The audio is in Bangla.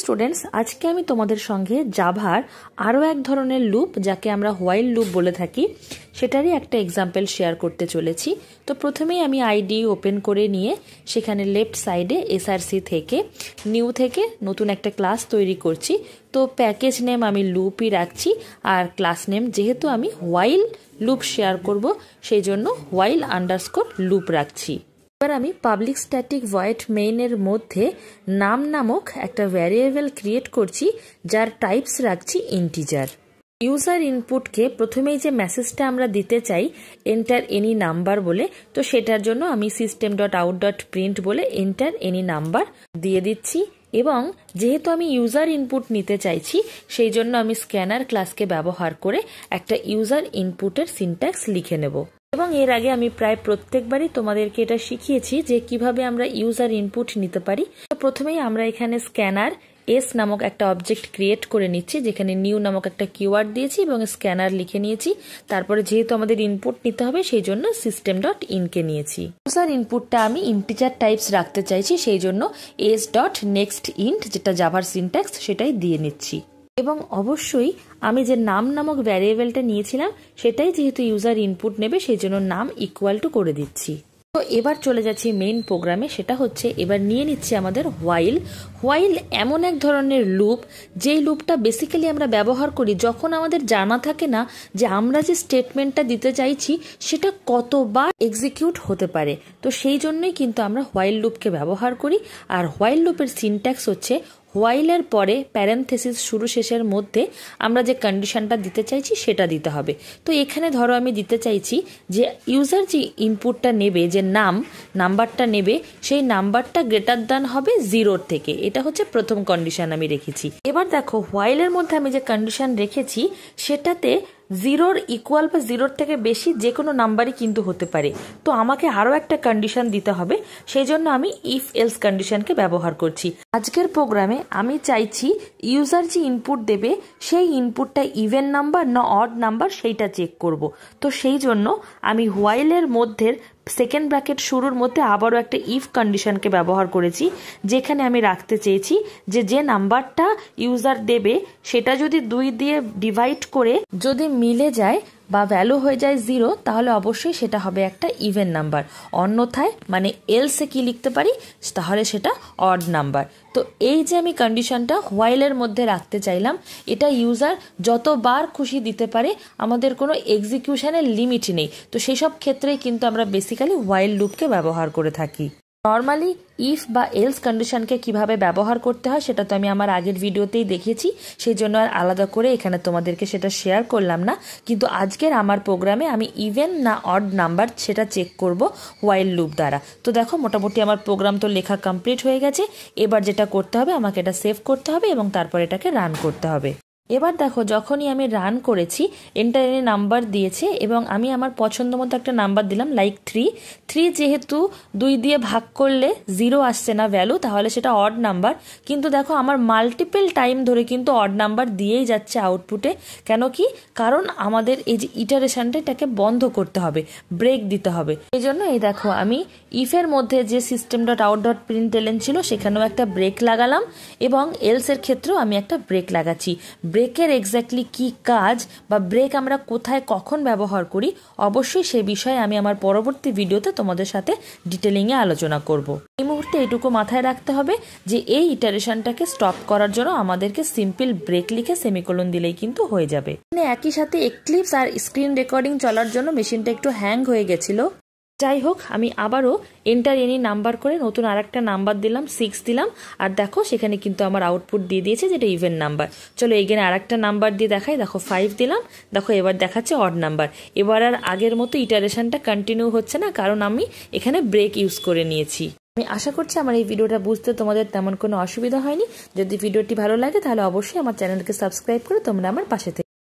স্টুডেন্টস, আজকে আমি তোমাদের সঙ্গে জাভার আরও এক ধরনের লুপ যাকে আমরা হোয়াইল লুপ বলে থাকি সেটারই একটা এক্সাম্পল শেয়ার করতে চলেছি। তো প্রথমেই আমি আইডি ওপেন করে নিয়ে সেখানে লেফট সাইডে এসআরসি থেকে নিউ থেকে নতুন একটা ক্লাস তৈরি করছি। তো প্যাকেজ নেম আমি লুপই রাখছি, আর ক্লাস নেম যেহেতু আমি হোয়াইল লুপ শেয়ার করব সেই জন্য হোয়াইল আন্ডারস্কোর লুপ রাখছি। এবার আমি পাবলিক স্ট্যাটিক ভয়েড মেইনের মধ্যে নাম নামক একটা ভ্যারিয়েবল ক্রিয়েট করছি যার টাইপস রাখছি ইন্টিজার। ইউজার ইনপুটকে প্রথমেই যে মেসেজটা আমরা দিতে চাই এন্টার এনি নাম্বার বলে, তো সেটার জন্য আমি system.out.print বলে এন্টার এনি নাম্বার দিয়ে দিচ্ছি। এবং যেহেতু আমি ইউজার ইনপুট নিতে চাইছি সেই জন্য আমি স্ক্যানার ক্লাসকে ব্যবহার করে একটা ইউজার ইনপুটের সিনট্যাক্স লিখে নেব। এবং এর আগে আমি প্রায় প্রত্যেকবারই তোমাদেরকে এটা শিখিয়েছি যে কিভাবে আমরা ইউজার ইনপুট নিতে পারি। তো প্রথমেই আমরা এখানে স্ক্যানার এস নামক একটা অবজেক্ট ক্রিয়েট করে নিচ্ছি, যেখানে নিউ নামক একটা কিওয়ার্ড দিয়েছি এবং স্ক্যানার লিখে নিয়েছি। তারপরে যেহেতু আমাদের ইনপুট নিতে হবে সেই জন্য system.in কে নিয়েছি। ইউজার ইনপুটটা আমি ইন্টিজার টাইপস রাখতে চাইছি, সেই জন্য s.nextInt যেটা জাভার সিনট্যাক্স সেটাই দিয়ে নিচ্ছি। এবং অবশ্যই আমি যে নাম নামক ভ্যারিয়েবলটা নিয়েছিলাম সেটাই যেহেতু ইউজার ইনপুট নেবে সেই জন্য নাম ইকুয়াল টু করে দিচ্ছি। তো এবার চলে যাচ্ছি মেইন প্রোগ্রামে, সেটা হচ্ছে এবার নিয়ে নিচ্ছি আমাদের হোয়াইল। হোয়াইল এমন এক ধরনের লুপ যেই লুপটা বেসিক্যালি আমরা ব্যবহার করি যখন আমাদের জানা থাকে না যে আমরা যে স্টেটমেন্টটা দিতে চাইছি সেটা কতবার এক্সিকিউট হতে পারে। তো সেই জন্যই কিন্তু আমরা হোয়াইল লুপকে ব্যবহার করি। আর হোয়াইল লুপের সিনট্যাক্স হচ্ছে হোয়াইলের পরে প্যারেনথেসিস শুরু শেষের মধ্যে আমরা যে কন্ডিশনটা দিতে চাইছি সেটা দিতে হবে। তো এখানে ধরো আমি দিতে চাইছি যে ইউজার যে ইনপুটটা নেবে, যে নাম্বারটা নেবে সেই নাম্বারটা গ্রেটার দ্যান হবে 0 থেকে। এটা হচ্ছে প্রথম কন্ডিশন আমি রেখেছি। এবার দেখো হোয়াইলের মধ্যে আমি যে কন্ডিশন রেখেছি সেটাতে 0 ইকুয়াল বা 0 থেকে বেশি যে কোনো নাম্বারই কিন্তু হতে পারে। তো আমাকে আরও একটা কন্ডিশন দিতে হবে, সেই জন্য আমি ইফ এলস কন্ডিশনকে ব্যবহার করছি। আজকের প্রোগ্রামে আমি চাইছি ইউজার যে ইনপুট দেবে সেই ইনপুটটা ইভেন নাম্বার না অড নাম্বার সেইটা চেক করব। তো সেই জন্য আমি হোয়াইলের মধ্যে সেকেন্ড ব্র্যাকেট শুরুর মধ্যে আবারও একটা ইফ কন্ডিশনকে ব্যবহার করেছি, যেখানে আমি রাখতে চেয়েছি যে নাম্বারটা ইউজার দেবে সেটা যদি 2 দিয়ে ডিভাইড করে যদি মিলে যায় বা ভ্যালু হয়ে যায় 0 তাহলে অবশ্যই সেটা হবে একটা ইভেন নাম্বার। অন্যথায় মানে এলসে কি লিখতে পারি, তাহলে সেটা অড নাম্বার। তো এই যে আমি কন্ডিশনটা হোয়াইলের মধ্যে রাখতে চাইলাম, এটা ইউজার যতবার খুশি দিতে পারে, আমাদের কোনো এক্সিকিউশনের লিমিট নেই। তো সেই সব ক্ষেত্রেই কিন্তু আমরা বেসিক্যালি হোয়াইল লুপকে ব্যবহার করে থাকি। নর্মালি ইফ বা এলস কন্ডিশনকে কিভাবে ব্যবহার করতে হয় সেটা তো আমি আমার আগের ভিডিওতেই দেখিয়েছি, সেই জন্য আর আলাদা করে এখানে তোমাদেরকে সেটা শেয়ার করলাম না। কিন্তু আজকের আমার প্রোগ্রামে আমি ইভেন না অড নাম্বার সেটা চেক করব হোয়াইল লুপ দ্বারা। তো দেখো মোটামুটি আমার প্রোগ্রাম তো লেখা কমপ্লিট হয়ে গেছে। এবার যেটা করতে হবে আমাকে এটা সেভ করতে হবে এবং তারপর এটাকে রান করতে হবে। এবার দেখো যখনই আমি রান করেছি এন্টার এনি নাম্বার দিয়েছে এবং আমি আমার পছন্দ মতো একটা নাম্বার দিলাম লাইক 3। যেহেতু 2 দিয়ে ভাগ করলে 0 আসছে না ভ্যালু, তাহলে সেটা অড নাম্বার। কিন্তু দেখো আমার মাল্টিপল টাইম ধরে কিন্তু অড নাম্বার দিয়েই যাচ্ছে আউটপুটে। কেন কি? কারণ আমাদের এই যে ইটারেশনটা এটাকে বন্ধ করতে হবে, ব্রেক দিতে হবে। এই জন্য এই দেখো আমি ইফের মধ্যে যে system.out.println ছিল সেখানেও একটা ব্রেক লাগালাম এবং এলসের ক্ষেত্রেও আমি একটা ব্রেক লাগাচ্ছি। ব্রেকের এক্স্যাক্টলি কি কাজ বা ব্রেক আমরা কোথায় কখন ব্যবহার করি অবশ্যই সে বিষয়ে আমি আমার পরবর্তী ভিডিওতে তোমাদের সাথে ডিটেলিংয়ে আলোচনা করব। এই মুহূর্তে এটুকু মাথায় রাখতে হবে যে এই ইটারেশনটাকে স্টপ করার জন্য আমাদেরকে সিম্পল ব্রেক লিখে সেমিকোলন দিলেই কিন্তু হয়ে যাবে। একই সাথে এক্লিপস আর স্ক্রিন রেকর্ডিং চলার জন্য মেশিনটা একটু হ্যাং হয়ে গেছিল। যাই হোক আমি আবারও এন্টার এনি নাম্বার করে নতুন আর একটা নাম্বার দিলাম 6 দিলাম, আর দেখো সেখানে কিন্তু আমার আউটপুট দিয়ে দিয়েছে যেটা ইভেন নাম্বার। চলো এখানে আর একটা নাম্বার দিয়ে দেখাই, দেখো 5 দিলাম, দেখো এবার দেখাচ্ছে অড নাম্বার। এবার আর আগের মতো ইটারেশনটা কন্টিনিউ হচ্ছে না, কারণ আমি এখানে ব্রেক ইউজ করে নিয়েছি। আমি আশা করছি আমার এই ভিডিওটা বুঝতে তোমাদের তেমন কোনো অসুবিধা হয়নি। যদি ভিডিওটি ভালো লাগে তাহলে অবশ্যই আমার চ্যানেলকে সাবস্ক্রাইব করে তোমরা আমার পাশে থেকে